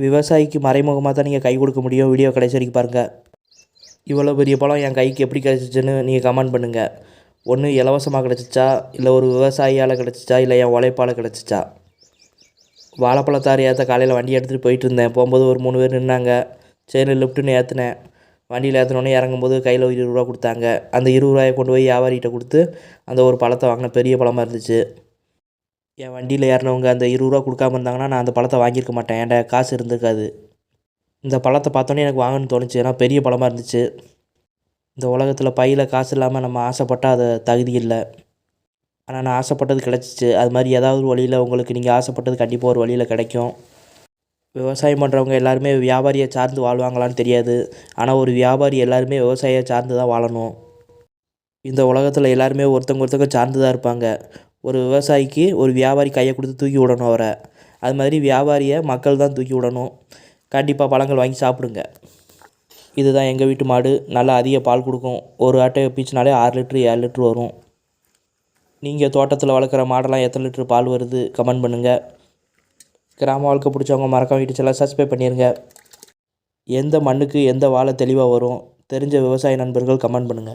விவசாயிக்கு மறைமுகமாக தான் நீங்கள் கை கொடுக்க முடியும். வீடியோ கடைசி வரைக்கும் பாருங்கள். இவ்வளோ பெரிய பழம் என் கைக்கு எப்படி கிடச்சிச்சின்னு நீங்கள் கமெண்ட் பண்ணுங்கள். ஒன்று இலவசமாக கிடச்சிச்சா, இல்லை ஒரு விவசாயியால் கிடச்சிச்சா, இல்லை என் உழைப்பால் கிடச்சிச்சா. வாழைப்பழத்தார் ஏற்ற காலையில் வண்டி எடுத்துகிட்டு போயிட்டு இருந்தேன். போகும்போது ஒரு 3 பேர் நின்னாங்க. சரி லிஃப்ட்டுன்னு ஏற்றினேன். வண்டியில் ஏற்றினோடனே இறங்கும்போது கையில் ஒரு 20 ரூபா கொடுத்தாங்க. அந்த 20 ரூபாயை கொண்டு போய் வியாபாரிகிட்ட கொடுத்து அந்த ஒரு பழத்தை வாங்கினேன். பெரிய பழமாக இருந்துச்சு. என் வண்டியில் ஏறினவங்க அந்த 20 ரூபா கொடுக்காம இருந்தாங்கன்னா நான் அந்த பழத்தை வாங்கியிருக்க மாட்டேன். என்கிட்ட காசு இருந்திருக்காது. இந்த பழத்தை பார்த்தோன்னே எனக்கு வாங்கணும்னு தோணுச்சு. ஏன்னா பெரிய பழமாக இருந்துச்சு. இந்த உலகத்தில் பையில் காசு இல்லாமல் நம்ம ஆசைப்பட்டால் அது தகுதி இல்லை. ஆனால் நான் ஆசைப்பட்டது கிடச்சிச்சு. அது மாதிரி ஏதாவது ஒரு வழியில் உங்களுக்கு நீங்கள் ஆசைப்பட்டது கண்டிப்பாக ஒரு வழியில் கிடைக்கும். விவசாயம் பண்ணுறவங்க எல்லாருமே வியாபாரியை சார்ந்து வாழ்வாங்களான்னு தெரியாது. ஆனால் ஒரு வியாபாரி எல்லாருமே விவசாயியை சார்ந்து தான் வாழணும். இந்த உலகத்தில் எல்லாருமே ஒருத்தங்க சார்ந்து தான் இருப்பாங்க. ஒரு விவசாயிக்கு ஒரு வியாபாரி கையை கொடுத்து தூக்கி விடணும் அவரை. அது மாதிரி வியாபாரியை மக்கள் தான் தூக்கி விடணும். கண்டிப்பாக பழங்கள் வாங்கி சாப்பிடுங்க. இதுதான் எங்கள் வீட்டு மாடு. நல்லா அதிக பால் கொடுக்கும். ஒரு ஆட்டை பீச்சினாலே 6 லிட்ரு 7 லிட்ரு வரும். நீங்கள் தோட்டத்தில் வளர்க்குற மாடெல்லாம் எத்தனை லிட்ரு பால் வருது கமெண்ட் பண்ணுங்கள். கிராம வாழ்க்கை பிடிச்சவங்க மறக்காம வீட்டு சேனலை சப்ஸ்கிரைப் பண்ணிடுங்க. எந்த மண்ணுக்கு எந்த வாழை தெளிவாக வரும் தெரிஞ்ச விவசாய நண்பர்கள் கமெண்ட் பண்ணுங்கள்.